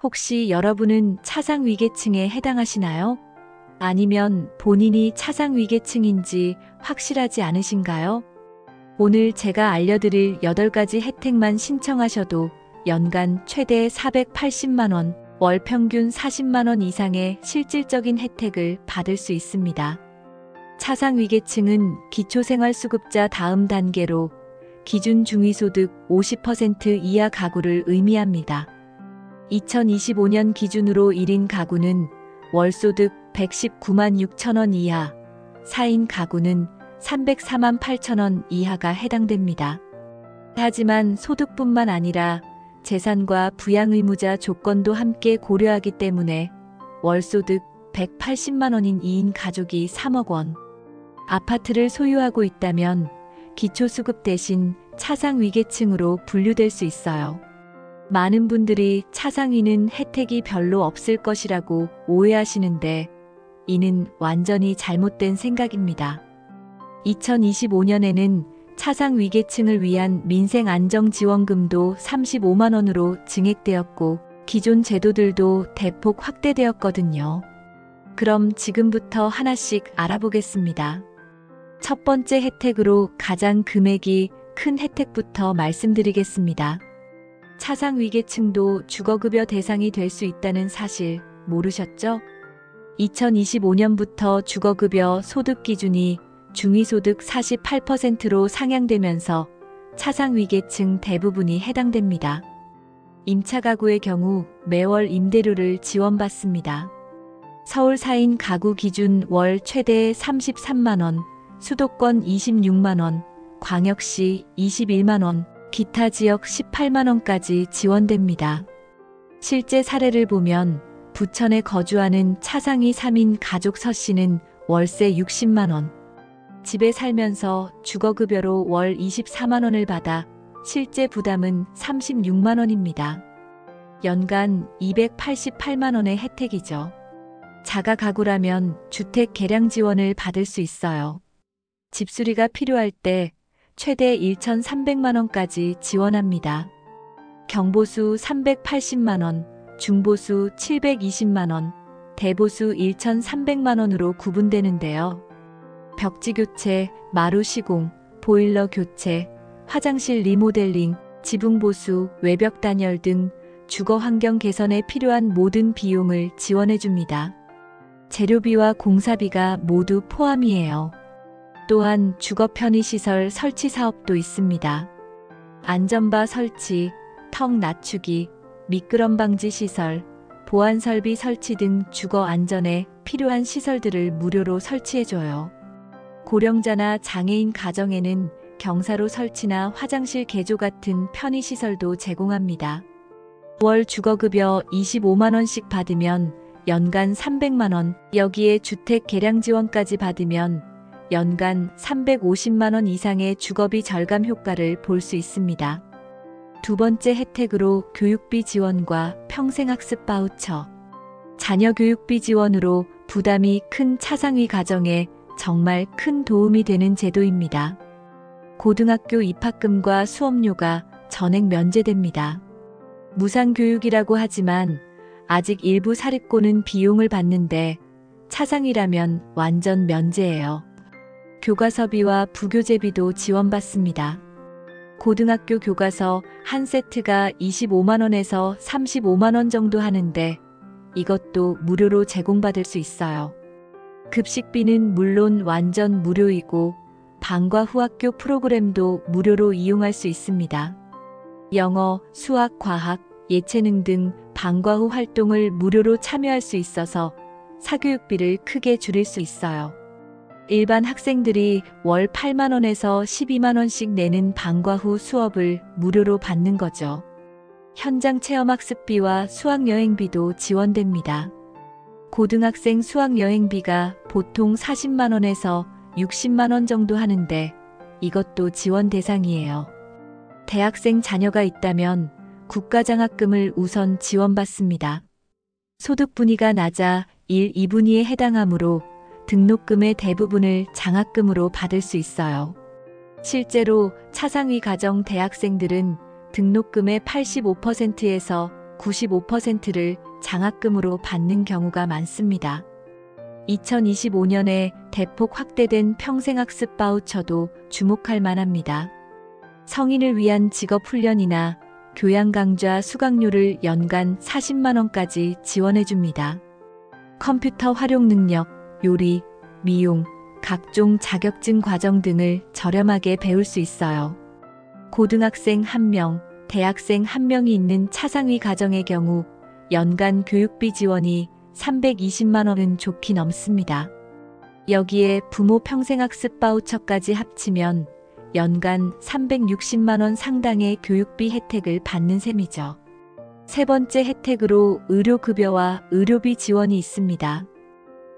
혹시 여러분은 차상위계층에 해당하시나요? 아니면 본인이 차상위계층인지 확실하지 않으신가요? 오늘 제가 알려드릴 8가지 혜택만 신청하셔도 연간 최대 480만 원, 월 평균 40만 원 이상의 실질적인 혜택을 받을 수 있습니다. 차상위계층은 기초생활수급자 다음 단계로 기준 중위소득 50% 이하 가구를 의미합니다. 2025년 기준으로 1인 가구는 월소득 119만 6천 원 이하, 4인 가구는 304만 8천 원 이하가 해당됩니다. 하지만 소득뿐만 아니라 재산과 부양의무자 조건도 함께 고려하기 때문에 월소득 180만 원인 2인 가족이 3억 원, 아파트를 소유하고 있다면 기초수급 대신 차상위계층으로 분류될 수 있어요. 많은 분들이 차상위는 혜택이 별로 없을 것이라고 오해하시는데 이는 완전히 잘못된 생각입니다. 2025년에는 차상위계층을 위한 민생안정지원금도 35만 원으로 증액되었고 기존 제도들도 대폭 확대되었거든요. 그럼 지금부터 하나씩 알아보겠습니다. 첫 번째 혜택으로 가장 금액이 큰 혜택부터 말씀드리겠습니다. 차상위계층도 주거급여 대상이 될 수 있다는 사실 모르셨죠? 2025년부터 주거급여 소득 기준이 중위소득 48%로 상향되면서 차상위계층 대부분이 해당됩니다. 임차가구의 경우 매월 임대료를 지원받습니다. 서울 4인 가구 기준 월 최대 33만 원, 수도권 26만 원, 광역시 21만 원, 기타 지역 18만 원까지 지원됩니다. 실제 사례를 보면 부천에 거주하는 차상위 3인 가족 서 씨는 월세 60만 원, 집에 살면서 주거급여로 월 24만 원을 받아 실제 부담은 36만 원입니다. 연간 288만 원의 혜택이죠. 자가 가구라면 주택 개량 지원을 받을 수 있어요. 집수리가 필요할 때 최대 1,300만 원까지 지원합니다. 경보수 380만 원, 중보수 720만 원, 대보수 1,300만 원으로 구분되는데요. 벽지 교체, 마루 시공, 보일러 교체, 화장실 리모델링, 지붕 보수, 외벽 단열 등 주거 환경 개선에 필요한 모든 비용을 지원해줍니다. 재료비와 공사비가 모두 포함이에요. 또한 주거 편의시설 설치 사업도 있습니다. 안전바 설치, 턱 낮추기, 미끄럼 방지 시설, 보안 설비 설치 등 주거 안전에 필요한 시설들을 무료로 설치해줘요. 고령자나 장애인 가정에는 경사로 설치나 화장실 개조 같은 편의시설도 제공합니다. 월 주거급여 25만 원씩 받으면 연간 300만 원, 여기에 주택 개량 지원까지 받으면 연간 350만 원 이상의 주거비 절감 효과를 볼 수 있습니다. 두 번째 혜택으로 교육비 지원과 평생학습 바우처. 자녀 교육비 지원으로 부담이 큰 차상위 가정에 정말 큰 도움이 되는 제도입니다. 고등학교 입학금과 수업료가 전액 면제됩니다. 무상교육이라고 하지만 아직 일부 사립고는 비용을 받는데 차상위라면 완전 면제예요. 교과서비와 부교재비도 지원받습니다. 고등학교 교과서 한 세트가 25만 원에서 35만 원 정도 하는데 이것도 무료로 제공받을 수 있어요. 급식비는 물론 완전 무료이고 방과 후 학교 프로그램도 무료로 이용할 수 있습니다. 영어, 수학, 과학, 예체능 등 방과 후 활동을 무료로 참여할 수 있어서 사교육비를 크게 줄일 수 있어요. 일반 학생들이 월 8만 원에서 12만 원씩 내는 방과 후 수업을 무료로 받는 거죠. 현장 체험학습비와 수학여행비도 지원됩니다. 고등학생 수학여행비가 보통 40만 원에서 60만 원 정도 하는데 이것도 지원 대상이에요. 대학생 자녀가 있다면 국가장학금을 우선 지원받습니다. 소득 분위가 낮아 1, 2분위에 해당하므로 등록금의 대부분을 장학금으로 받을 수 있어요. 실제로 차상위 가정 대학생들은 등록금의 85%에서 95%를 장학금으로 받는 경우가 많습니다. 2025년에 대폭 확대된 평생학습 바우처도 주목할 만합니다. 성인을 위한 직업훈련이나 교양 강좌 수강료를 연간 40만 원까지 지원해 줍니다. 컴퓨터 활용 능력, 요리, 미용, 각종 자격증 과정 등을 저렴하게 배울 수 있어요. 고등학생 1명, 대학생 1명이 있는 차상위 가정의 경우 연간 교육비 지원이 320만 원은 좋게 넘습니다. 여기에 부모 평생학습 바우처까지 합치면 연간 360만 원 상당의 교육비 혜택을 받는 셈이죠. 세 번째 혜택으로 의료급여와 의료비 지원이 있습니다.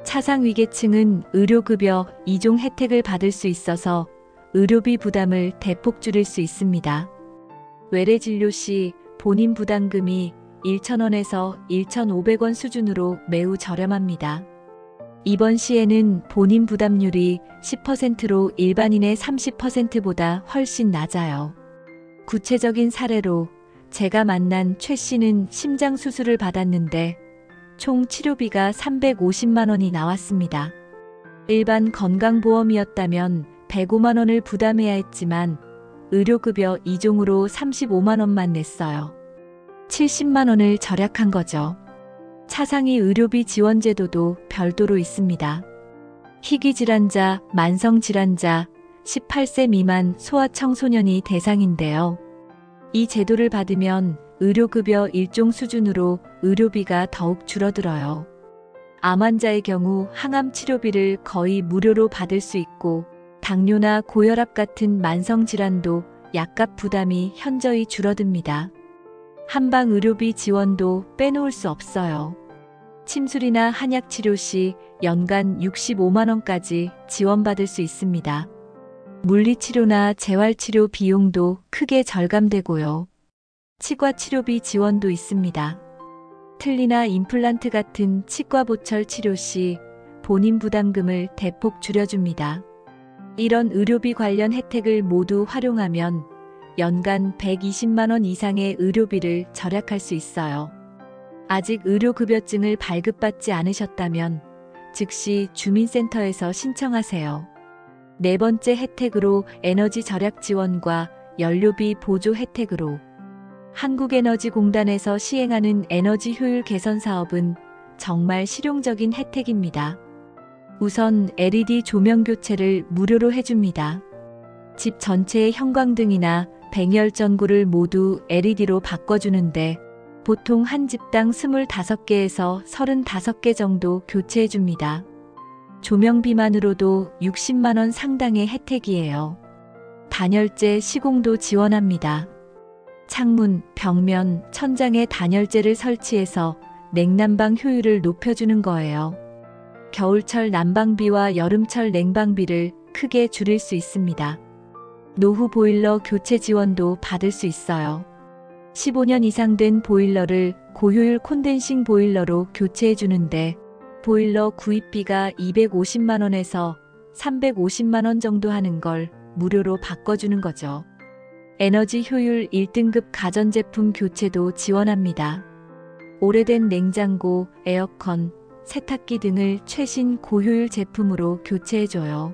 차상위계층은 의료급여 2종 혜택을 받을 수 있어서 의료비 부담을 대폭 줄일 수 있습니다. 외래 진료 시 본인 부담금이 1,000원에서 1,500원 수준으로 매우 저렴합니다. 입원 시에는 본인 부담률이 10%로 일반인의 30%보다 훨씬 낮아요. 구체적인 사례로 제가 만난 최 씨는 심장 수술을 받았는데 총 치료비가 350만 원이 나왔습니다. 일반 건강보험이었다면 105만 원을 부담해야 했지만 의료급여 2종으로 35만 원만 냈어요. 70만 원을 절약한 거죠. 차상위 의료비 지원 제도도 별도로 있습니다. 희귀질환자, 만성질환자, 18세 미만 소아청소년이 대상인데요. 이 제도를 받으면 의료급여 1종 수준으로 의료비가 더욱 줄어들어요. 암 환자의 경우 항암 치료비를 거의 무료로 받을 수 있고 당뇨나 고혈압 같은 만성질환도 약값 부담이 현저히 줄어듭니다. 한방 의료비 지원도 빼놓을 수 없어요. 침술이나 한약 치료 시 연간 65만 원까지 지원받을 수 있습니다. 물리치료나 재활치료 비용도 크게 절감되고요. 치과 치료비 지원도 있습니다. 틀니나 임플란트 같은 치과 보철 치료 시 본인 부담금을 대폭 줄여줍니다. 이런 의료비 관련 혜택을 모두 활용하면 연간 120만 원 이상의 의료비를 절약할 수 있어요. 아직 의료급여증을 발급받지 않으셨다면 즉시 주민센터에서 신청하세요. 네 번째 혜택으로 에너지 절약 지원과 연료비 보조 혜택으로 한국에너지공단에서 시행하는 에너지 효율 개선 사업은 정말 실용적인 혜택입니다. 우선 LED 조명 교체를 무료로 해줍니다. 집 전체의 형광등이나 백열 전구를 모두 LED로 바꿔주는데 보통 한 집당 25개에서 35개 정도 교체해줍니다. 조명비만으로도 60만 원 상당의 혜택이에요. 단열재 시공도 지원합니다. 창문, 벽면, 천장에 단열재를 설치해서 냉난방 효율을 높여주는 거예요. 겨울철 난방비와 여름철 냉방비를 크게 줄일 수 있습니다. 노후 보일러 교체 지원도 받을 수 있어요. 15년 이상 된 보일러를 고효율 콘덴싱 보일러로 교체해 주는데 보일러 구입비가 250만 원에서 350만 원 정도 하는 걸 무료로 바꿔주는 거죠. 에너지 효율 1등급 가전제품 교체도 지원합니다. 오래된 냉장고, 에어컨, 세탁기 등을 최신 고효율 제품으로 교체해줘요.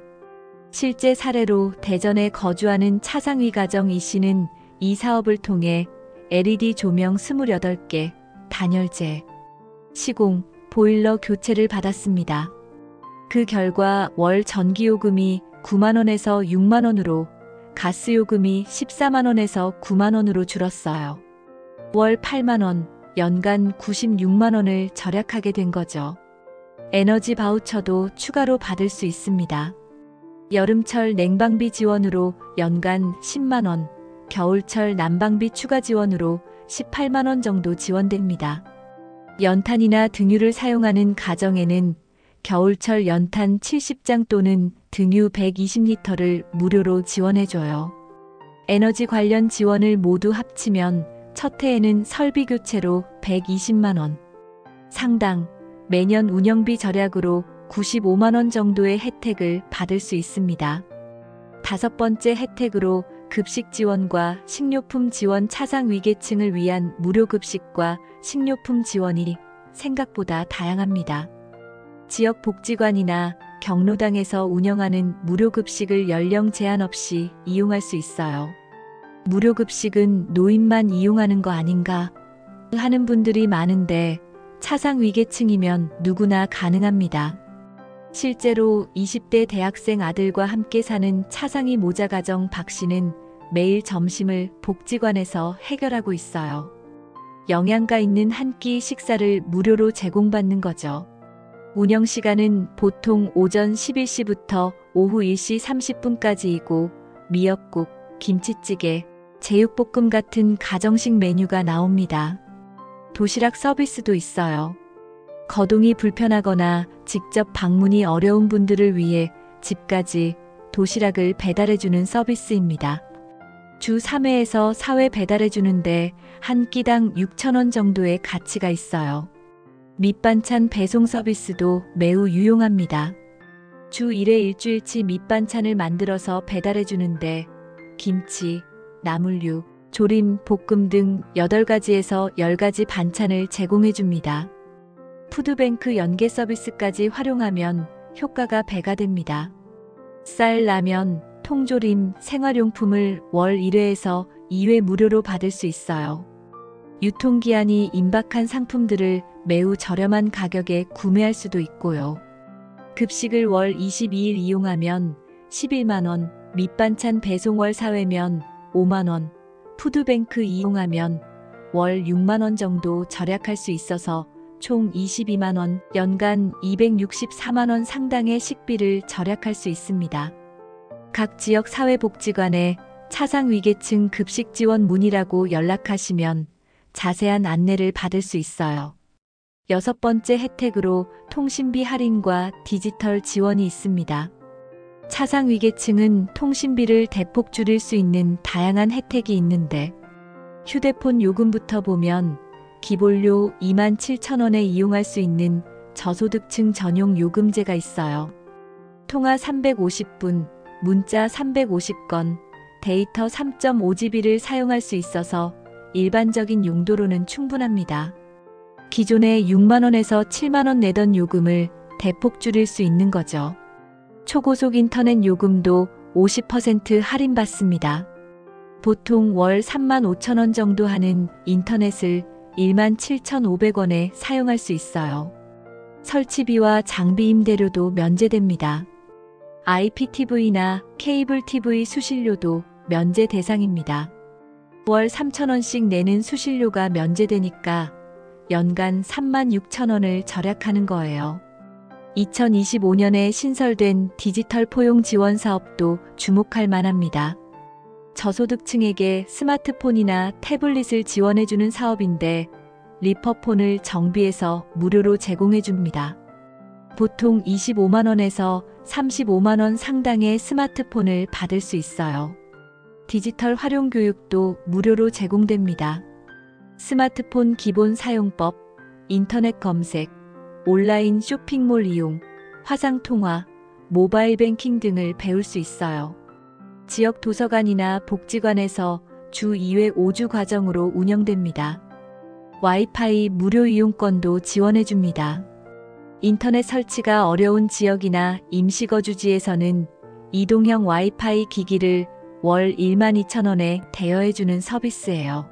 실제 사례로 대전에 거주하는 차상위 가정 이 씨는 이 사업을 통해 LED 조명 28개, 단열재, 시공, 보일러 교체를 받았습니다. 그 결과 월 전기요금이 9만 원에서 6만 원으로 가스요금이 14만 원에서 9만 원으로 줄었어요. 월 8만 원, 연간 96만 원을 절약하게 된 거죠. 에너지 바우처도 추가로 받을 수 있습니다. 여름철 냉방비 지원으로 연간 10만 원, 겨울철 난방비 추가 지원으로 18만 원 정도 지원됩니다. 연탄이나 등유를 사용하는 가정에는 겨울철 연탄 70장 또는 등유 120리터를 무료로 지원해줘요. 에너지 관련 지원을 모두 합치면 첫 해에는 설비 교체로 120만 원, 상당, 매년 운영비 절약으로 95만 원 정도의 혜택을 받을 수 있습니다. 다섯 번째 혜택으로 급식 지원과 식료품 지원 차상 위계층을 위한 무료 급식과 식료품 지원이 생각보다 다양합니다. 지역 복지관이나 경로당에서 운영하는 무료 급식을 연령 제한 없이 이용할 수 있어요. 무료 급식은 노인만 이용하는 거 아닌가 하는 분들이 많은데 차상 위계층이면 누구나 가능합니다. 실제로 20대 대학생 아들과 함께 사는 차상위 모자 가정 박 씨는 매일 점심을 복지관에서 해결하고 있어요. 영양가 있는 한 끼 식사를 무료로 제공받는 거죠. 운영 시간은 보통 오전 11시부터 오후 1시 30분까지이고 미역국, 김치찌개, 제육볶음 같은 가정식 메뉴가 나옵니다. 도시락 서비스도 있어요. 거동이 불편하거나 직접 방문이 어려운 분들을 위해 집까지 도시락을 배달해주는 서비스입니다. 주 3회에서 4회 배달해주는데 한 끼당 6,000원 정도의 가치가 있어요. 밑반찬 배송 서비스도 매우 유용합니다. 주 1회 일주일치 밑반찬을 만들어서 배달해주는데 김치, 나물류, 조림, 볶음 등 8가지에서 10가지 반찬을 제공해줍니다. 푸드뱅크 연계 서비스까지 활용하면 효과가 배가 됩니다. 쌀, 라면, 통조림, 생활용품을 월 1회에서 2회 무료로 받을 수 있어요. 유통기한이 임박한 상품들을 매우 저렴한 가격에 구매할 수도 있고요. 급식을 월 22일 이용하면 11만원, 밑반찬 배송 월 4회면 5만원, 푸드뱅크 이용하면 월 6만원 정도 절약할 수 있어서 총 22만원, 연간 264만원 상당의 식비를 절약할 수 있습니다. 각 지역 사회복지관에 차상위계층 급식 지원 문의라고 연락하시면 자세한 안내를 받을 수 있어요. 6번째 혜택으로 통신비 할인과 디지털 지원이 있습니다. 차상위계층은 통신비를 대폭 줄일 수 있는 다양한 혜택이 있는데 휴대폰 요금부터 보면 기본료 27,000원에 이용할 수 있는 저소득층 전용 요금제가 있어요. 통화 350분, 문자 350건, 데이터 3.5GB를 사용할 수 있어서 일반적인 용도로는 충분합니다. 기존에 6만원에서 7만원 내던 요금을 대폭 줄일 수 있는 거죠. 초고속 인터넷 요금도 50% 할인받습니다. 보통 월 35,000원 정도 하는 인터넷을 17,500원에 사용할 수 있어요. 설치비와 장비 임대료도 면제됩니다. IPTV나 케이블 TV 수신료도 면제 대상입니다. 월 3,000원씩 내는 수신료가 면제되니까 연간 36,000원을 절약하는 거예요. 2025년에 신설된 디지털 포용 지원 사업도 주목할 만합니다. 저소득층에게 스마트폰이나 태블릿을 지원해주는 사업인데 리퍼폰을 정비해서 무료로 제공해줍니다. 보통 25만원에서 35만원 상당의 스마트폰을 받을 수 있어요. 디지털 활용 교육도 무료로 제공됩니다. 스마트폰 기본 사용법, 인터넷 검색, 온라인 쇼핑몰 이용, 화상통화, 모바일 뱅킹 등을 배울 수 있어요. 지역 도서관이나 복지관에서 주 2회 5주 과정으로 운영됩니다. 와이파이 무료 이용권도 지원해줍니다. 인터넷 설치가 어려운 지역이나 임시거주지에서는 이동형 와이파이 기기를 월 12,000원에 대여해주는 서비스예요.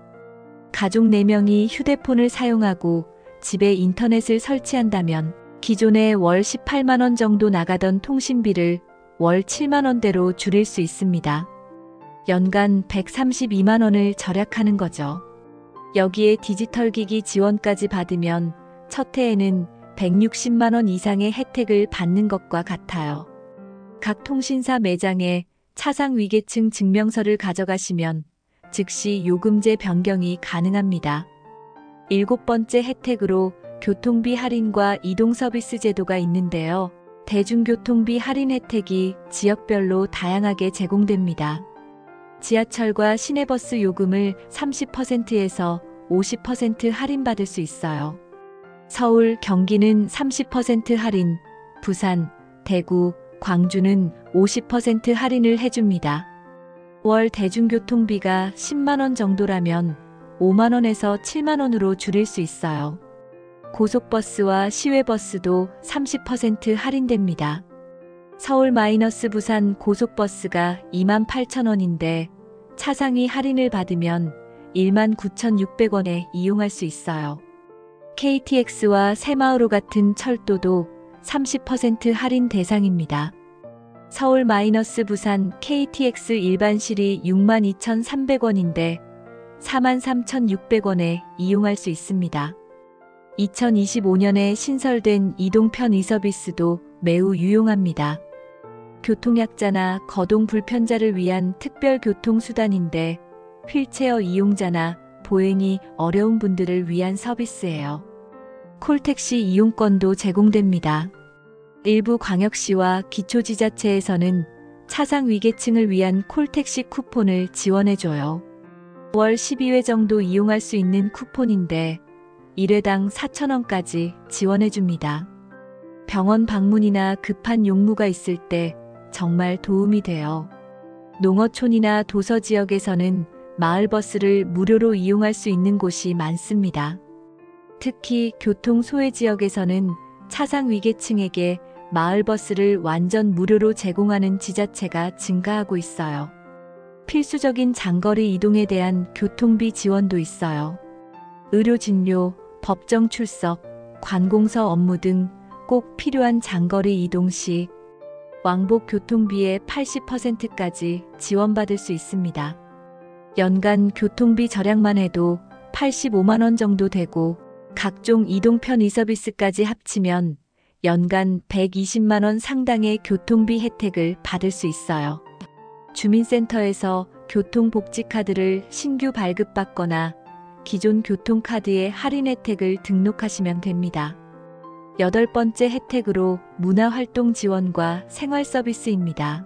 가족 4명이 휴대폰을 사용하고 집에 인터넷을 설치한다면 기존에 월 18만원 정도 나가던 통신비를 월 7만원대로 줄일 수 있습니다. 연간 132만원을 절약하는 거죠. 여기에 디지털 기기 지원까지 받으면 첫 해에는 160만원 이상의 혜택을 받는 것과 같아요. 각 통신사 매장에 차상위계층 증명서를 가져가시면 즉시 요금제 변경이 가능합니다. 7번째 혜택으로 교통비 할인과 이동서비스 제도가 있는데요. 대중교통비 할인 혜택이 지역별로 다양하게 제공됩니다. 지하철과 시내버스 요금을 30%에서 50% 할인받을 수 있어요. 서울, 경기는 30% 할인, 부산, 대구, 광주는 50% 할인을 해줍니다. 월 대중교통비가 10만 원 정도라면 5만 원에서 7만 원으로 줄일 수 있어요. 고속버스와 시외버스도 30% 할인됩니다. 서울-부산 고속버스가 28,000원인데 차상위 할인을 받으면 19,600원에 이용할 수 있어요. KTX와 새마을호 같은 철도도 30% 할인 대상입니다. 서울-부산 KTX 일반실이 62,300원인데 43,600원에 이용할 수 있습니다. 2025년에 신설된 이동 편의 서비스도 매우 유용합니다. 교통약자나 거동 불편자를 위한 특별 교통수단인데 휠체어 이용자나 보행이 어려운 분들을 위한 서비스예요. 콜택시 이용권도 제공됩니다. 일부 광역시와 기초지자체에서는 차상 위계층을 위한 콜택시 쿠폰을 지원해줘요. 월 12회 정도 이용할 수 있는 쿠폰인데 1회당 4,000원까지 지원해줍니다. 병원 방문이나 급한 용무가 있을 때 정말 도움이 돼요. 농어촌이나 도서 지역에서는 마을버스를 무료로 이용할 수 있는 곳이 많습니다. 특히 교통 소외 지역에서는 차상 위계층에게 마을버스를 완전 무료로 제공하는 지자체가 증가하고 있어요. 필수적인 장거리 이동에 대한 교통비 지원도 있어요. 의료진료, 법정 출석, 관공서 업무 등 꼭 필요한 장거리 이동 시 왕복 교통비의 80%까지 지원받을 수 있습니다. 연간 교통비 절약만 해도 85만 원 정도 되고 각종 이동 편의 서비스까지 합치면 연간 120만 원 상당의 교통비 혜택을 받을 수 있어요. 주민센터에서 교통복지카드를 신규 발급받거나 기존 교통카드의 할인 혜택을 등록하시면 됩니다. 8번째 혜택으로 문화활동 지원과 생활 서비스입니다.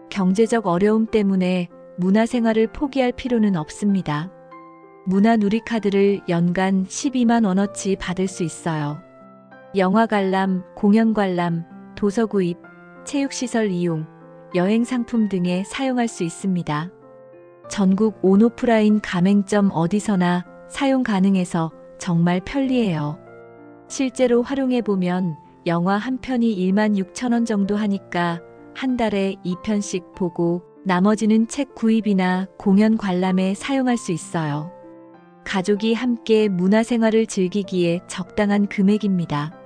경제적 어려움 때문에 문화생활을 포기할 필요는 없습니다. 문화누리카드를 연간 12만 원어치 받을 수 있어요. 영화 관람, 공연 관람, 도서 구입, 체육시설 이용, 여행 상품 등에 사용할 수 있습니다. 전국 온오프라인 가맹점 어디서나 사용 가능해서 정말 편리해요. 실제로 활용해보면 영화 한 편이 16,000원 정도 하니까 한 달에 2편씩 보고 나머지는 책 구입이나 공연 관람에 사용할 수 있어요. 가족이 함께 문화생활을 즐기기에 적당한 금액입니다.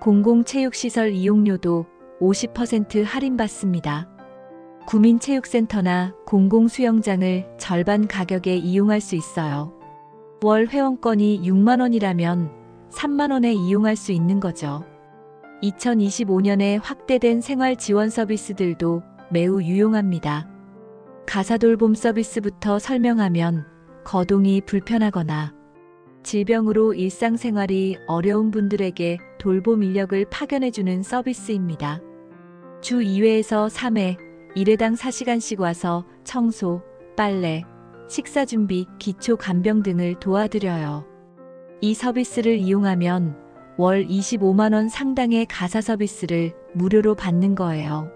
공공체육시설 이용료도 50% 할인받습니다. 구민체육센터나 공공수영장을 절반 가격에 이용할 수 있어요. 월 회원권이 6만 원이라면 3만 원에 이용할 수 있는 거죠. 2025년에 확대된 생활 지원 서비스들도 매우 유용합니다. 가사돌봄 서비스부터 설명하면 거동이 불편하거나 질병으로 일상생활이 어려운 분들에게 돌봄 인력을 파견해주는 서비스입니다. 주 2회에서 3회, 1회당 4시간씩 와서 청소, 빨래, 식사 준비, 기초 간병 등을 도와드려요. 이 서비스를 이용하면 월 25만 원 상당의 가사 서비스를 무료로 받는 거예요.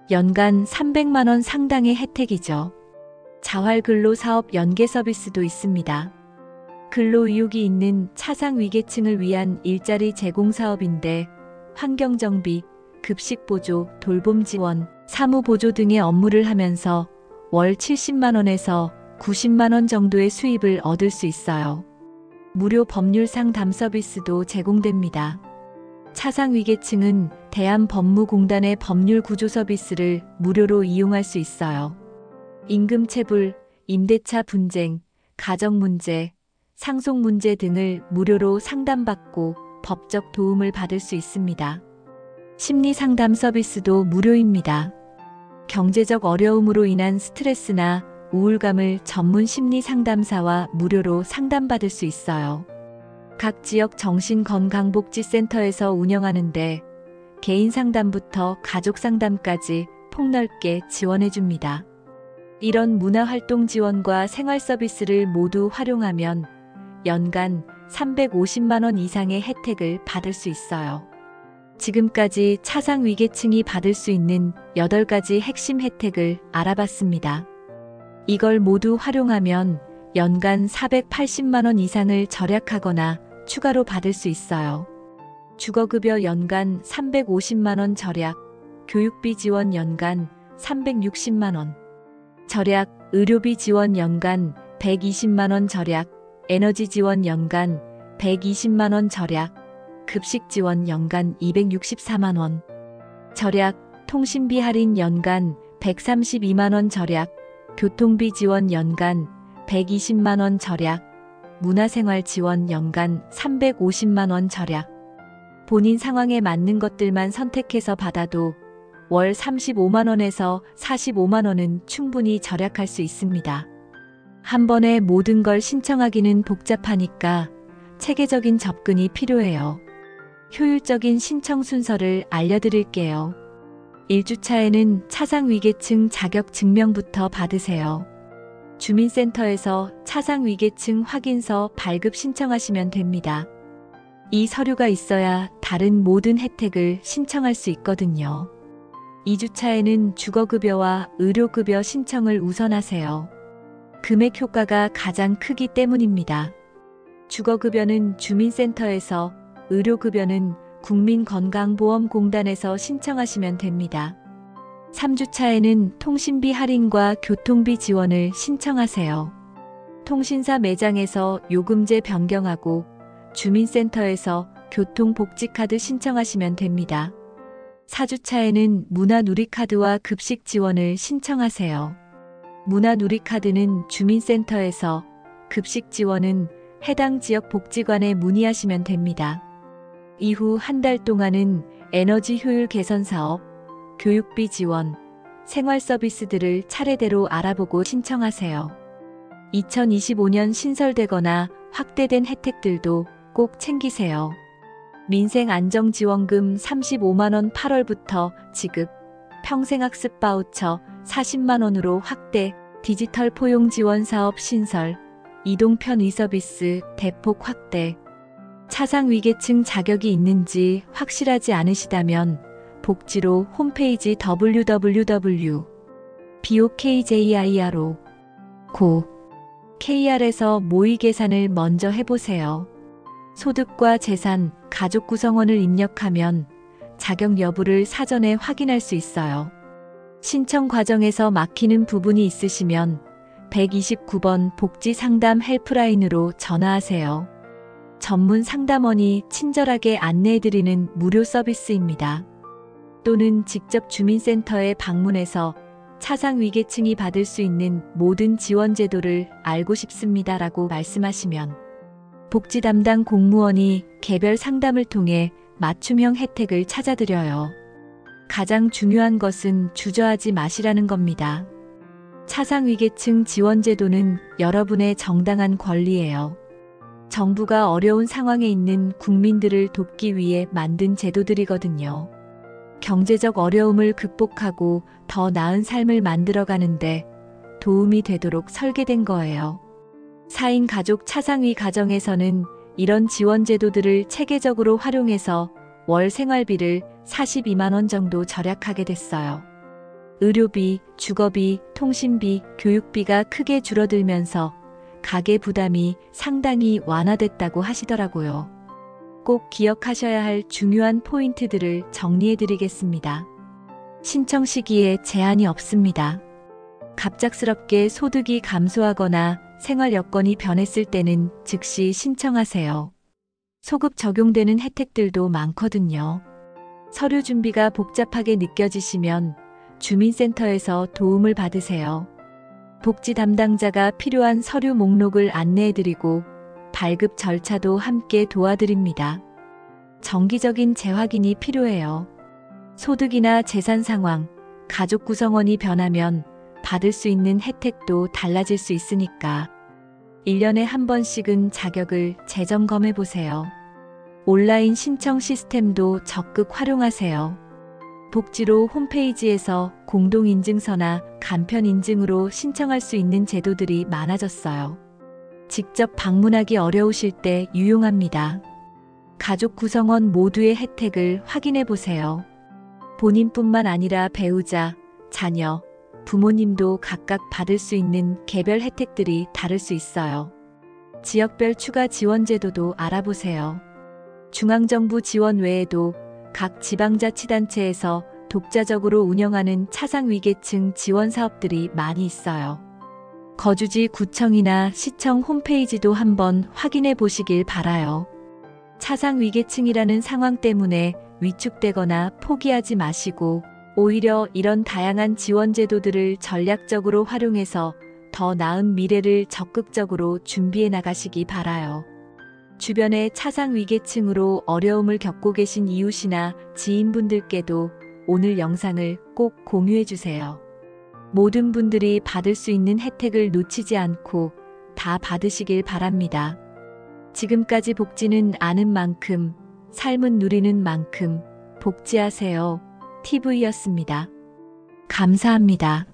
연간 300만 원 상당의 혜택이죠. 자활근로 사업 연계 서비스도 있습니다. 근로의욕이 있는 차상 위계층을 위한 일자리 제공 사업인데 환경정비, 급식보조, 돌봄 지원, 사무보조 등의 업무를 하면서 월 70만 원에서 90만 원 정도의 수입을 얻을 수 있어요. 무료 법률 상담 서비스도 제공됩니다. 차상 위계층은 대한법무공단의 법률 구조 서비스를 무료로 이용할 수 있어요. 임금체불, 임대차 분쟁, 가정문제, 상속문제 등을 무료로 상담받고 법적 도움을 받을 수 있습니다. 심리상담 서비스도 무료입니다. 경제적 어려움으로 인한 스트레스나 우울감을 전문 심리상담사와 무료로 상담받을 수 있어요. 각 지역 정신건강복지센터에서 운영하는데 개인 상담부터 가족 상담까지 폭넓게 지원해줍니다. 이런 문화활동 지원과 생활 서비스를 모두 활용하면 연간 350만 원 이상의 혜택을 받을 수 있어요. 지금까지 차상 위계층이 받을 수 있는 8가지 핵심 혜택을 알아봤습니다. 이걸 모두 활용하면 연간 480만 원 이상을 절약하거나 추가로 받을 수 있어요. 주거급여 연간 350만 원 절약, 교육비 지원 연간 360만 원 절약, 의료비 지원 연간 120만 원 절약, 에너지 지원 연간 120만 원 절약, 급식 지원 연간 264만 원 절약, 통신비 할인 연간 132만 원 절약, 교통비 지원 연간 120만 원 절약, 문화생활 지원 연간 350만 원 절약. 본인 상황에 맞는 것들만 선택해서 받아도 월 35만 원에서 45만 원은 충분히 절약할 수 있습니다. 한 번에 모든 걸 신청하기는 복잡하니까 체계적인 접근이 필요해요. 효율적인 신청 순서를 알려드릴게요. 1주차에는 차상위계층 자격증명부터 받으세요. 주민센터에서 차상위계층 확인서 발급 신청하시면 됩니다. 이 서류가 있어야 다른 모든 혜택을 신청할 수 있거든요. 2주차에는 주거급여와 의료급여 신청을 우선하세요. 금액 효과가 가장 크기 때문입니다. 주거급여는 주민센터에서, 의료급여는 국민건강보험공단에서 신청하시면 됩니다. 3주차에는 통신비 할인과 교통비 지원을 신청하세요. 통신사 매장에서 요금제 변경하고 주민센터에서 교통복지카드 신청하시면 됩니다. 4주차에는 문화누리카드와 급식 지원을 신청하세요. 문화누리카드는 주민센터에서, 급식 지원은 해당 지역 복지관에 문의하시면 됩니다. 이후 한 달 동안은 에너지 효율 개선 사업, 교육비 지원, 생활 서비스들을 차례대로 알아보고 신청하세요. 2025년 신설되거나 확대된 혜택들도 꼭 챙기세요. 민생안정지원금 35만 원 8월부터 지급, 평생학습 바우처 40만 원으로 확대, 디지털 포용 지원 사업 신설, 이동 편의 서비스 대폭 확대. 차상위계층 자격이 있는지 확실하지 않으시다면 복지로 홈페이지 www.bokjir로 고 KR에서 모의 계산을 먼저 해보세요. 소득과 재산, 가족 구성원을 입력하면 자격 여부를 사전에 확인할 수 있어요. 신청 과정에서 막히는 부분이 있으시면 129번 복지상담 헬프라인으로 전화하세요. 전문 상담원이 친절하게 안내해드리는 무료 서비스입니다. 또는 직접 주민센터에 방문해서 차상위계층이 받을 수 있는 모든 지원 제도를 알고 싶습니다라고 말씀하시면 복지 담당 공무원이 개별 상담을 통해 맞춤형 혜택을 찾아드려요. 가장 중요한 것은 주저하지 마시라는 겁니다. 차상위계층 지원제도는 여러분의 정당한 권리예요. 정부가 어려운 상황에 있는 국민들을 돕기 위해 만든 제도들이거든요. 경제적 어려움을 극복하고 더 나은 삶을 만들어가는데 도움이 되도록 설계된 거예요. 4인 가족 차상위 가정에서는 이런 지원 제도들을 체계적으로 활용해서 월 생활비를 42만 원 정도 절약하게 됐어요. 의료비, 주거비, 통신비, 교육비가 크게 줄어들면서 가계 부담이 상당히 완화됐다고 하시더라고요. 꼭 기억하셔야 할 중요한 포인트들을 정리해드리겠습니다. 신청 시기에 제한이 없습니다. 갑작스럽게 소득이 감소하거나 생활 여건이 변했을 때는 즉시 신청하세요. 소급 적용되는 혜택들도 많거든요. 서류 준비가 복잡하게 느껴지시면 주민센터에서 도움을 받으세요. 복지 담당자가 필요한 서류 목록을 안내해드리고 발급 절차도 함께 도와드립니다. 정기적인 재확인이 필요해요. 소득이나 재산 상황, 가족 구성원이 변하면 받을 수 있는 혜택도 달라질 수 있으니까 1년에 한 번씩은 자격을 재점검해 보세요. 온라인 신청 시스템도 적극 활용하세요. 복지로 홈페이지에서 공동인증서나 간편인증으로 신청할 수 있는 제도들이 많아졌어요. 직접 방문하기 어려우실 때 유용합니다. 가족 구성원 모두의 혜택을 확인해 보세요. 본인뿐만 아니라 배우자, 자녀, 부모님도 각각 받을 수 있는 개별 혜택들이 다를 수 있어요. 지역별 추가 지원 제도도 알아보세요. 중앙정부 지원 외에도 각 지방자치단체에서 독자적으로 운영하는 차상위계층 지원 사업들이 많이 있어요. 거주지 구청이나 시청 홈페이지도 한번 확인해 보시길 바라요. 차상위계층이라는 상황 때문에 위축되거나 포기하지 마시고 오히려 이런 다양한 지원 제도들을 전략적으로 활용해서 더 나은 미래를 적극적으로 준비해 나가시기 바라요. 주변의 차상위계층으로 어려움을 겪고 계신 이웃이나 지인분들께도 오늘 영상을 꼭 공유해 주세요. 모든 분들이 받을 수 있는 혜택을 놓치지 않고 다 받으시길 바랍니다. 지금까지 복지는 아는 만큼, 삶은 누리는 만큼 복지하세요. TV였습니다. 감사합니다.